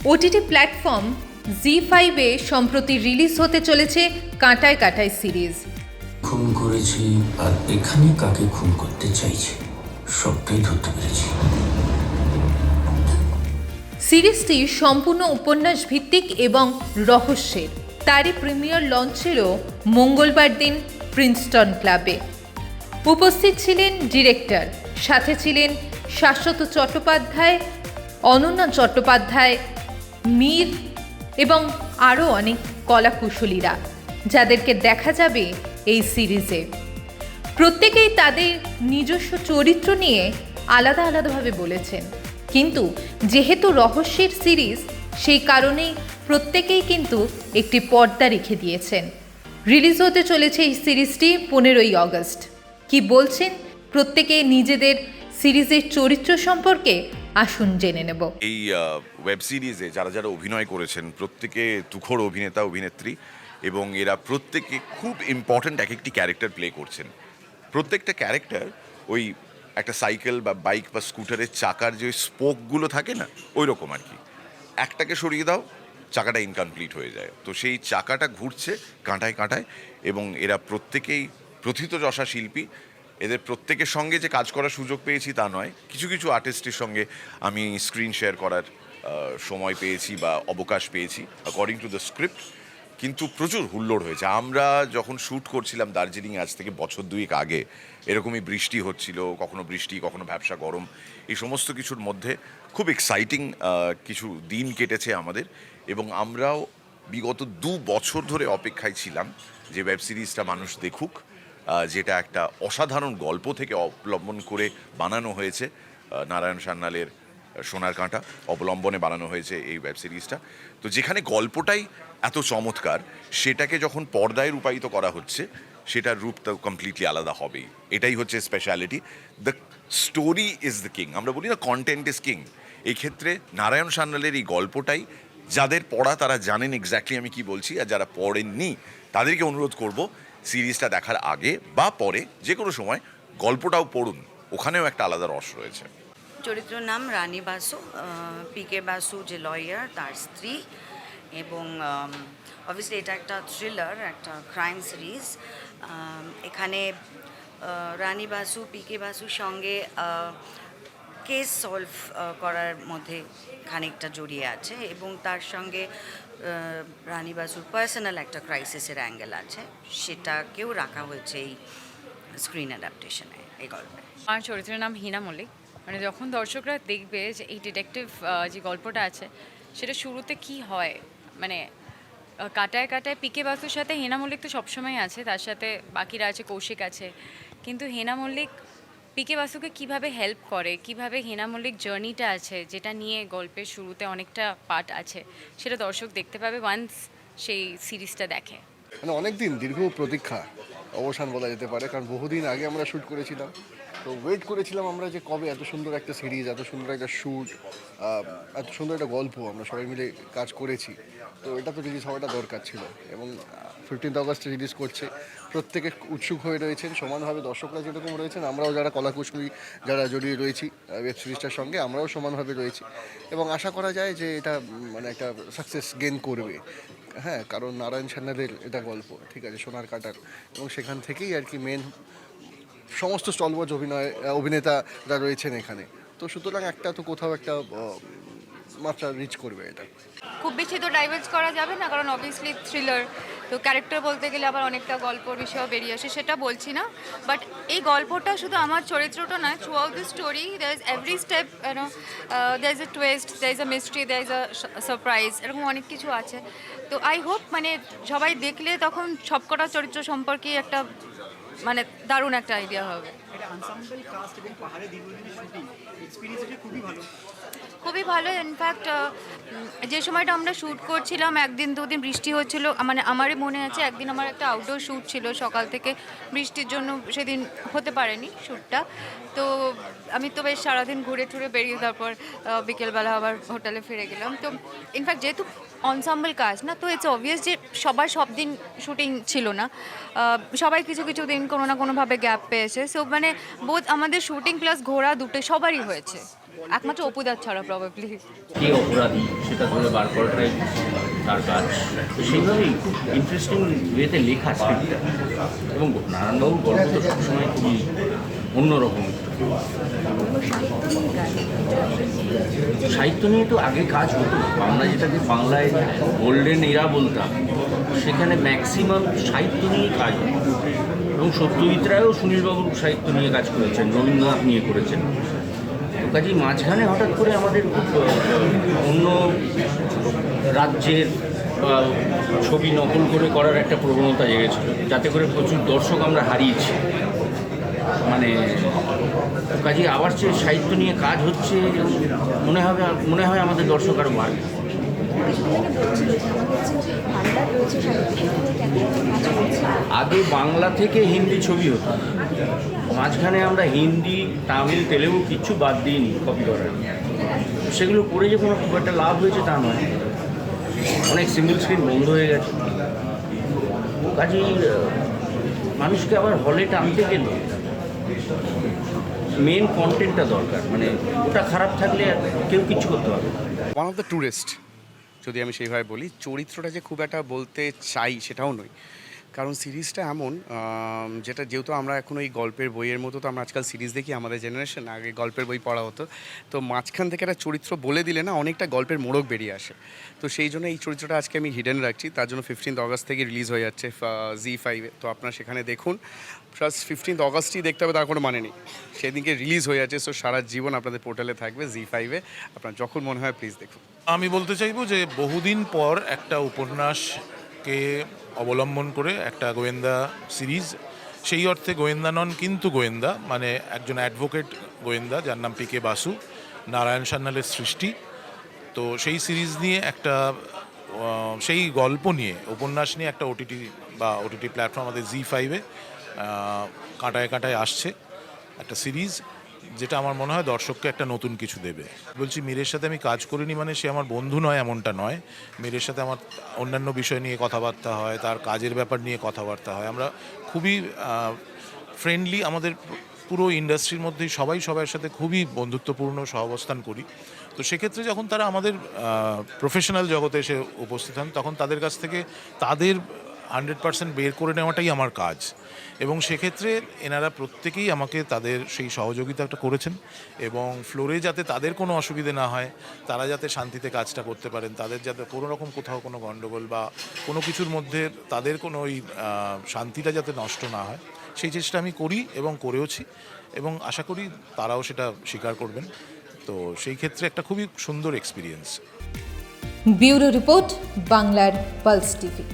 OTT platform জি5-এ সম্প্রতি release হতে চলেছে কাঁটায় কাঁটায় সিরিজ। খুন করেছি আর এখানে কাকে খুন করতে চাইছে সবটাই ধরতে পেরেছি। সিরিজটি সম্পূর্ণ উপন্যাস ভিত্তিক এবং রহস্যের। তারই প্রিমিয়ার লঞ্চ ছিল মঙ্গলবার দিন প্রিন্সটন ক্লাবে। উপস্থিত ছিলেন ডিরেক্টর, সাথে ছিলেন শাশ্বত চট্টোপাধ্যায়, অনন্যা চট্টোপাধ্যায়, মীর এবং আরও অনেক কলাকুশলীরা, যাদেরকে দেখা যাবে এই সিরিজে। প্রত্যেকেই তাদের নিজস্ব চরিত্র নিয়ে আলাদা আলাদাভাবে বলেছেন, কিন্তু যেহেতু রহস্যের সিরিজ, সেই কারণেই প্রত্যেকেই কিন্তু একটি পর্দা রেখে দিয়েছেন। রিলিজ হতে চলেছে এই সিরিজটি 15ই অগস্ট। কি বলছেন প্রত্যেকে নিজেদের সিরিজের চরিত্র সম্পর্কে, আসুন জেনে নেব। এই ওয়েব সিরিজে যারা যারা অভিনয় করেছেন প্রত্যেকে তুখোড় অভিনেতা অভিনেত্রী, এবং এরা প্রত্যেকে খুব ইম্পর্ট্যান্ট এক একটি ক্যারেক্টার প্লে করছেন। প্রত্যেকটা ক্যারেক্টার ওই একটা সাইকেল বা বাইক বা স্কুটারের চাকার যে স্পোকগুলো থাকে না, ওই রকম আর কি। একটাকে সরিয়ে দাও, চাকাটা ইনকমপ্লিট হয়ে যায়। তো সেই চাকাটা ঘুরছে কাঁটায় কাঁটায়, এবং এরা প্রত্যেকেই প্রথিতযশা শিল্পী। এদের প্রত্যেকের সঙ্গে যে কাজ করার সুযোগ পেয়েছি তা নয়, কিছু কিছু আর্টিস্টের সঙ্গে আমি স্ক্রিন শেয়ার করার সময় পেয়েছি বা অবকাশ পেয়েছি অ্যাকর্ডিং টু দ্য স্ক্রিপ্ট। কিন্তু প্রচুর হুল্লোড় হয়েছে। আমরা যখন শ্যুট করছিলাম দার্জিলিং আজ থেকে বছর দুয়েক আগে, এরকমই বৃষ্টি হচ্ছিল, কখনো বৃষ্টি কখনো ভ্যাপসা গরম। এই সমস্ত কিছুর মধ্যে খুব এক্সাইটিং কিছু দিন কেটেছে আমাদের, এবং আমরাও বিগত 2 বছর ধরে অপেক্ষায় ছিলাম যে ওয়েব সিরিজটা মানুষ দেখুক, যেটা একটা অসাধারণ গল্প থেকে অবলম্বন করে বানানো হয়েছে। নারায়ণ সান্যালের সোনার কাঁটা অবলম্বনে বানানো হয়েছে এই ওয়েব সিরিজটা। তো যেখানে গল্পটাই এত চমৎকার, সেটাকে যখন পর্দায় রূপায়িত করা হচ্ছে, সেটার রূপ তো কমপ্লিটলি আলাদা হবেই। এটাই হচ্ছে speciality. The story is the king. আমরা বলি না কন্টেন্ট ইজ কিং। এই ক্ষেত্রে নারায়ণ সান্যালের এই গল্পটাই, যাদের পড়া তারা জানেন এক্স্যাক্টলি আমি কি বলছি, আর যারা পড়েননি তাদেরকে অনুরোধ করব সিরিজটা দেখার আগে বা পরে যে কোনো সময় গল্পটাও পড়ুন, ওখানেও একটা আলাদা রস রয়েছে। চরিত্র নাম রানী বাসু, পিকে বাসু যে লয়ার তার স্ত্রী, এবং অবভিয়াসলি এটা একটা থ্রিলার, একটা ক্রাইম সিরিজ। এখানে রানী বাসু পিকে বাসুর সঙ্গে কেস সলভ করার মধ্যে খানিকটা জড়িয়ে আছে, এবং তার সঙ্গে রানী বাসুর পার্সোনাল একটা ক্রাইসিসের অ্যাঙ্গেল আছে, সেটাকেও রাখা হয়েছে এই স্ক্রিন অ্যাডাপ্টেশনে, এই গল্পে। আমার চরিত্রের নাম হিনা মল্লিক। মানে যখন দর্শকরা দেখবে যে এই ডিটেকটিভ যে গল্পটা আছে, সেটা শুরুতে কি হয়, মানে কাটায় কাটায় পিকে বাসুর সাথে হেনা মল্লিক তো সবসময় আছে, তার সাথে বাকিরা আছে, কৌশিক আছে, কিন্তু হেনা মল্লিক পিকে বাসুকে কিভাবে হেল্প করে, কিভাবে হেনা মল্লিক জার্নিটা আছে, যেটা নিয়ে গল্পের শুরুতে অনেকটা পার্ট আছে, সেটা দর্শক দেখতে পাবে ওয়ান্স সেই সিরিজটা দেখে। মানে অনেক দিন দীর্ঘ প্রতীক্ষা অবসান বলা যেতে পারে, কারণ বহুদিন আগে আমরা শ্যুট করেছিলাম। তো ওয়েট করেছিলাম আমরা যে কবে এত সুন্দর একটা সিরিজ, এত সুন্দর একটা শ্যুট, এত সুন্দর একটা গল্প আমরা সবাই মিলে কাজ করেছি। তো এটা তো রিলিজ হওয়াটা দরকার ছিল, এবং 15 আগস্টে রিলিজ করছে। প্রত্যেকে উৎসুক হয়ে রয়েছেন সমানভাবে, দর্শকরা যেরকম রয়েছেন, আমরাও যারা কলাকুশলী যারা জড়িয়ে রয়েছি ওয়েব সিরিজটার সঙ্গে, আমরাও সমানভাবে রয়েছি, এবং আশা করা যায় যে এটা মানে একটা সাকসেস গেইন করবে। হ্যাঁ, কারণ নারায়ণ সান্যালের এটা গল্প, ঠিক আছে, সোনার কাটার, এবং সেখান থেকেই আর কি মেন সমস্ত স্টলওয়ার্ড অভিনেতারা রয়েছেন এখানে। তো সুতরাং একটা তো কোথাও একটা মাত্রা রিচ করবে এটা। খুব বেশি তো ডাইভার্জ করা যাবে না, কারণ অবভিয়াসলি থ্রিলার তো ক্যারেক্টার বলতে গেলে আবার অনেকটা গল্পর বিষয়ও বেরিয়ে আসে, সেটা বলছি না। বাট এই গল্পটা শুধু আমার চরিত্রটা নয়, throughout the story there is every step you know there is a twist, there is a mystery, there is a surprise, এরকম অনেক কিছু আছে। তো আই হোপ মানে সবাই দেখলে তখন সবকটা চরিত্র সম্পর্কে একটা মানে দারুণ একটা আইডিয়া হবে। খুবই ভালো। ইনফ্যাক্ট যে সময়টা আমরা শ্যুট করছিলাম, একদিন দুদিন বৃষ্টি হচ্ছিল, মানে আমারই মনে আছে একদিন আমার একটা আউটডোর শ্যুট ছিল, সকাল থেকে বৃষ্টির জন্য সেদিন হতে পারেনি শ্যুটটা। তো আমি তো বেশ সারাদিন ঘুরে টুরে বেরিয়ে তারপর বিকেলবেলা আবার হোটেলে ফিরে গেলাম। তো ইনফ্যাক্ট যেহেতু অনসাম্বল কাজ না, তো ইটস অবভিয়াস যে সবার সব দিন শ্যুটিং ছিল না, সবাই কিছু কিছু দিন কোনো না কোনোভাবে গ্যাপ পেয়েছে। সো মানে বোধ আমাদের শ্যুটিং প্লাস ঘোরা দুটো সবারই হয়েছে। একমাত্র অপুদার ছাড়া প্রবাবলি। কে অপরাধী সেটা ধরে বার করাটাই তার কাজ। তো সেইভাবেই খুব ইন্টারেস্টিং ওয়েতে লেখা স্ক্রিপ্টটা, এবং নারায়ণবাবুর গল্প তো সবসময় খুবই অন্যরকম। সাহিত্য নিয়ে তো আগে কাজ হতো, আমরা যেটাকে বাংলায় গোল্ডেন এরা বলতাম, সেখানে ম্যাক্সিমাম সাহিত্য নিয়ে কাজ হতো। এবং সত্যজিৎ রায়ও সুনীলবাবুর সাহিত্য নিয়ে কাজ করেছেন, রবীন্দ্রনাথ নিয়ে করেছেন। কাজেই মাঝখানে হঠাৎ করে আমাদের খুব অন্য রাজ্যের ছবি নকল করে করার একটা প্রবণতা জেগেছিল, যাতে করে প্রচুর দর্শক আমরা হারিয়েছি। মানে কাজেই আবার যে সাহিত্য নিয়ে কাজ হচ্ছে, মনে হয় আমাদের দর্শক আরও বাড়বে। আগে বাংলা থেকে হিন্দি ছবি হতো, মাঝখানে আমরা হিন্দি, তামিল, তেলেগু কিচ্ছু বাদ দিইনি কপি করার। সেগুলো করে যে কোনো খুব একটা লাভ হয়েছে তা নয়, অনেক সিঙ্গেল স্ক্রিন বন্ধ হয়ে গেছে। কাজেই মানুষকে আবার হলে টানতে গেলে মেন কন্টেন্টটা দরকার, মানে ওটা খারাপ থাকলে কেউ কিছু করতে পারবে না। ওয়ান অফ দ্য ট্যুরিস্ট যদি আমি সেইভাবে বলি, চরিত্রটা যে খুব একটা বলতে চাই সেটাও নয়, কারণ সিরিজটা এমন যেহেতু আমরা এখন ওই গল্পের বইয়ের মতো তো আমরা আজকাল সিরিজ দেখি, আমাদের জেনারেশন, আগে গল্পের বই পড়া হতো, তো মাঝখান থেকে একটা চরিত্র বলে দিলে না অনেকটা গল্পের মোড়ক বেরিয়ে আসে। তো সেই জন্য এই চরিত্রটা আজকে আমি হিডেন রাখছি, তার জন্য 15th অগস্ট থেকে রিলিজ হয়ে যাচ্ছে ZEE5-এ। তো আপনারা সেখানে দেখুন, প্লাস 15th অগস্টই দেখতে হবে তার কোনো মানে নেই, সেদিনকে রিলিজ হয়ে যাচ্ছে। সো সারা জীবন আপনাদের পোর্টালে থাকবে ZEE5-এ, আপনার যখন মনে হয় প্লিজ দেখুন। আমি বলতে চাইবো যে বহুদিন পর একটা উপন্যাসকে অবলম্বন করে একটা গোয়েন্দা সিরিজ, সেই অর্থে গোয়েন্দা নন কিন্তু গোয়েন্দা, মানে একজন অ্যাডভোকেট গোয়েন্দা যার নাম PK বাসু, নারায়ণ সান্যালের সৃষ্টি। তো সেই সিরিজ নিয়ে একটা সেই গল্প নিয়ে, উপন্যাস নিয়ে একটা ওটিটি প্ল্যাটফর্ম আমাদের ZEE5-এ কাঁটায় কাঁটায় আসছে একটা সিরিজ, যেটা আমার মনে হয় দর্শককে একটা নতুন কিছু দেবে। বলছি, মীরের সাথে আমি কাজ করিনি মানে সে আমার বন্ধু নয় এমনটা নয়। মীরের সাথে আমার অন্যান্য বিষয় নিয়ে কথাবার্তা হয়, তার কাজের ব্যাপার নিয়ে কথাবার্তা হয়, আমরা খুবই ফ্রেন্ডলি। আমাদের পুরো ইন্ডাস্ট্রির মধ্যেই সবাই সবার সাথে খুবই বন্ধুত্বপূর্ণ সহাবস্থান করি। তো সেক্ষেত্রে যখন তারা আমাদের প্রফেশনাল জগতে এসে উপস্থিত হন, তখন তাদের কাছ থেকে তাদের 100% বের করে নেওয়াটাই আমার কাজ। এবং সেক্ষেত্রে এনারা প্রত্যেকেই আমাকে তাদের সেই সহযোগিতাটা করেছেন, এবং ফ্লোরে যাতে তাদের কোনো অসুবিধে না হয়, তারা যাতে শান্তিতে কাজটা করতে পারেন, তাদের যাতে কোনো রকম কোথাও কোনো গণ্ডগোল বা কোনো কিছুর মধ্যে তাদের কোনো ওই শান্তিটা যাতে নষ্ট না হয়, সেই চেষ্টা আমি করি এবং করেওছি, এবং আশা করি তারাও সেটা স্বীকার করবেন। তো সেই ক্ষেত্রে একটা খুবই সুন্দর এক্সপিরিয়েন্স। ব্যুরো রিপোর্ট, বাংলার পালস টিভি।